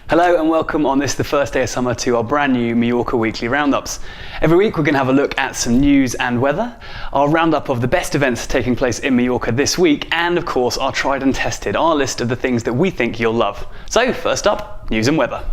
Hello and welcome on the first day of summer to our brand new Mallorca weekly roundups. Every week we're going to have a look at some news and weather, our roundup of the best events taking place in Mallorca this week, and of course our tried and tested, our list of the things that we think you'll love. So first up, news and weather.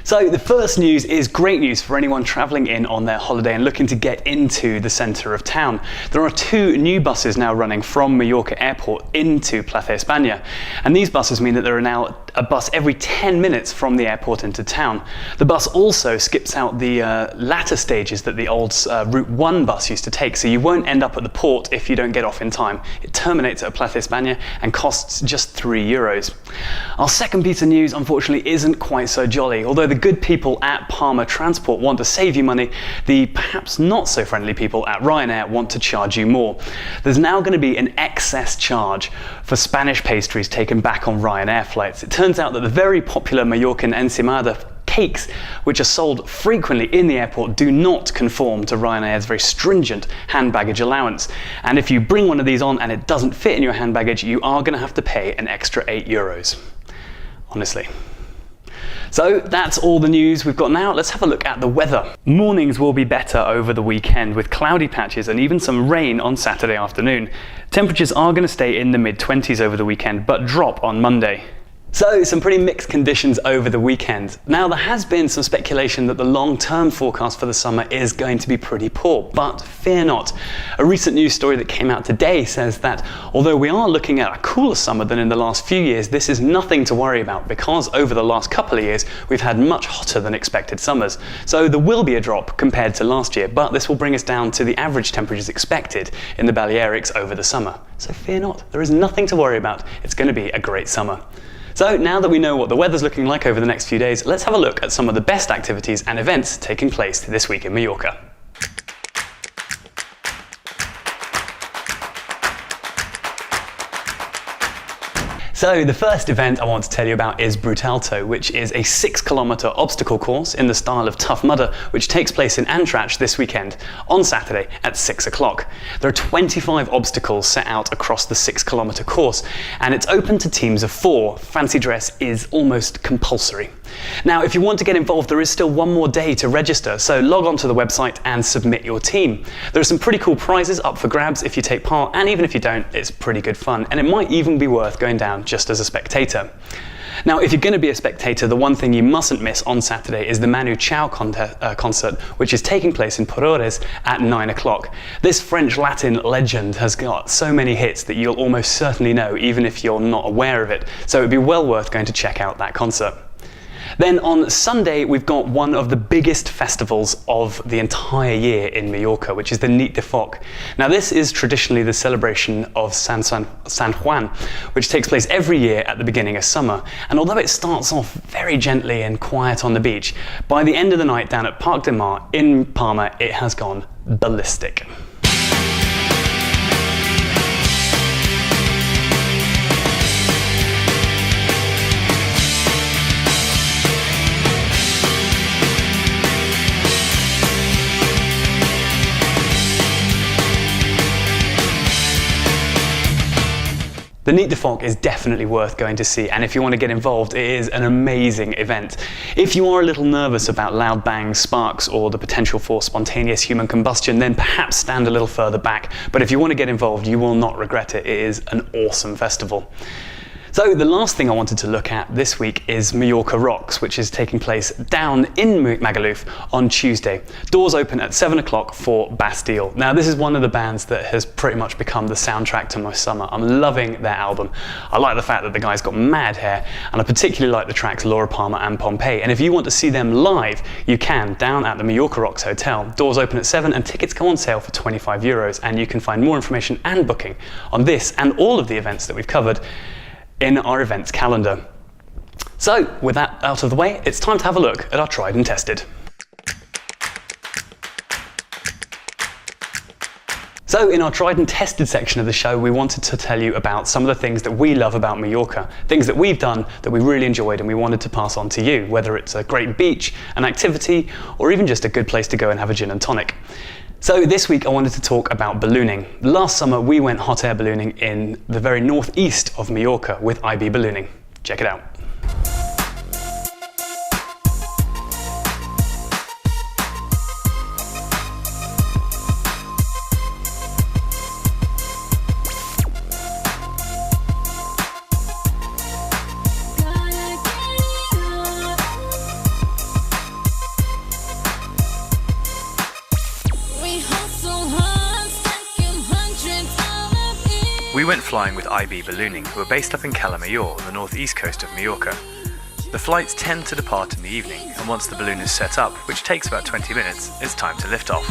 So the first news is great news for anyone travelling in on their holiday and looking to get into the centre of town. There are 2 new buses now running from Mallorca Airport into Plaza España, and these buses mean that there are now a bus every 10 minutes from the airport into town. The bus also skips out the latter stages that the old Route 1 bus used to take, so you won't end up at the port if you don't get off in time. It terminates at Plaza España and costs just €3. Our second piece of news unfortunately isn't quite so jolly. Although the good people at Palma Transport want to save you money, the perhaps not so friendly people at Ryanair want to charge you more. There's now going to be an excess charge for Spanish pastries taken back on Ryanair flights. It turns out that the very popular Mallorcan encimada cakes, which are sold frequently in the airport, do not conform to Ryanair's very stringent hand baggage allowance. And if you bring one of these on and it doesn't fit in your hand baggage, you are going to have to pay an extra €8. Honestly. So that's all the news we've got now. Let's have a look at the weather. Mornings will be better over the weekend with cloudy patches and even some rain on Saturday afternoon. Temperatures are going to stay in the mid-20s over the weekend but drop on Monday. So some pretty mixed conditions over the weekend. Now there has been some speculation that the long-term forecast for the summer is going to be pretty poor, but fear not. A recent news story that came out today says that although we are looking at a cooler summer than in the last few years, this is nothing to worry about because over the last couple of years we've had much hotter than expected summers. So there will be a drop compared to last year, but this will bring us down to the average temperatures expected in the Balearics over the summer. So fear not, there is nothing to worry about. It's going to be a great summer. So now that we know what the weather's looking like over the next few days, let's have a look at some of the best activities and events taking place this week in Mallorca. So the first event I want to tell you about is Brutalto, which is a 6-kilometre obstacle course in the style of Tough Mudder, which takes place in Antrax this weekend on Saturday at 6 o'clock. There are 25 obstacles set out across the 6-kilometre course, and it's open to teams of 4. Fancy dress is almost compulsory. Now, if you want to get involved, there is still one more day to register, so log on to the website and submit your team. There are some pretty cool prizes up for grabs if you take part, and even if you don't, it's pretty good fun, and it might even be worth going down just as a spectator. Now, if you're going to be a spectator, the one thing you mustn't miss on Saturday is the Manu Chao concert, which is taking place in Porores at 9 o'clock. This French Latin legend has got so many hits that you'll almost certainly know, even if you're not aware of it, so it'd be well worth going to check out that concert. Then on Sunday, we've got one of the biggest festivals of the entire year in Mallorca, which is the Nit de Foc. Now this is traditionally the celebration of San Juan, which takes place every year at the beginning of summer. And although it starts off very gently and quiet on the beach, by the end of the night down at Parc de Mar in Palma, it has gone ballistic. The Nit de Foc is definitely worth going to see, and if you want to get involved, it is an amazing event. If you are a little nervous about loud bangs, sparks, or the potential for spontaneous human combustion, then perhaps stand a little further back. But if you want to get involved, you will not regret it. It is an awesome festival. So the last thing I wanted to look at this week is Mallorca Rocks, which is taking place down in Magaluf on Tuesday. Doors open at 7 o'clock for Bastille. Now this is one of the bands that has pretty much become the soundtrack to my summer. I'm loving their album. I like the fact that the guy's got mad hair, and I particularly like the tracks Laura Palmer and Pompeii. And if you want to see them live, you can down at the Mallorca Rocks Hotel. Doors open at 7 and tickets go on sale for €25, and you can find more information and booking on this and all of the events that we've covered in our events calendar. So with that out of the way, it's time to have a look at our tried and tested. So in our tried and tested section of the show, we wanted to tell you about some of the things that we love about Mallorca, things that we've done that we really enjoyed and we wanted to pass on to you, whether it's a great beach, an activity, or even just a good place to go and have a gin and tonic. So this week I wanted to talk about ballooning. Last summer we went hot air ballooning in the very northeast of Mallorca with IB Ballooning. Check it out. We went flying with IB Ballooning, who are based up in Cala Mayor on the northeast coast of Mallorca. The flights tend to depart in the evening, and once the balloon is set up, which takes about 20 minutes, it's time to lift off.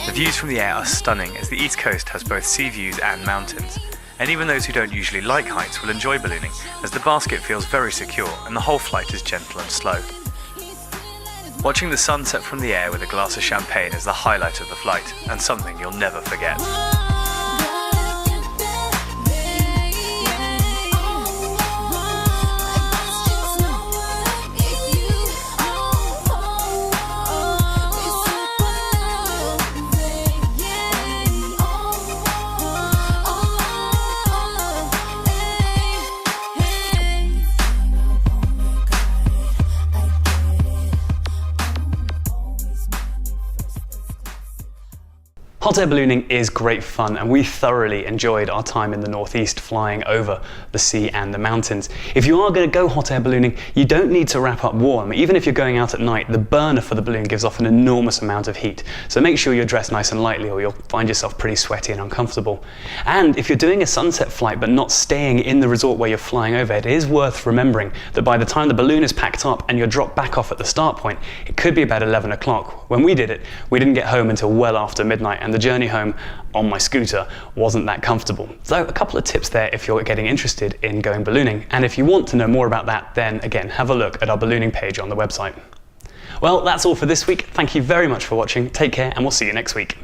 The views from the air are stunning, as the east coast has both sea views and mountains, and even those who don't usually like heights will enjoy ballooning, as the basket feels very secure and the whole flight is gentle and slow. Watching the sunset from the air with a glass of champagne is the highlight of the flight, and something you'll never forget. Hot air ballooning is great fun, and we thoroughly enjoyed our time in the northeast flying over the sea and the mountains. If you are going to go hot air ballooning, you don't need to wrap up warm. Even if you're going out at night, the burner for the balloon gives off an enormous amount of heat. So make sure you're dressed nice and lightly, or you'll find yourself pretty sweaty and uncomfortable. And if you're doing a sunset flight but not staying in the resort where you're flying over, it is worth remembering that by the time the balloon is packed up and you're dropped back off at the start point, it could be about 11 o'clock. When we did it, we didn't get home until well after midnight, and the journey home on my scooter wasn't that comfortable. So a couple of tips there if you're getting interested in going ballooning. And if you want to know more about that, then again, have a look at our ballooning page on the website. Well, that's all for this week. Thank you very much for watching. Take care, and we'll see you next week.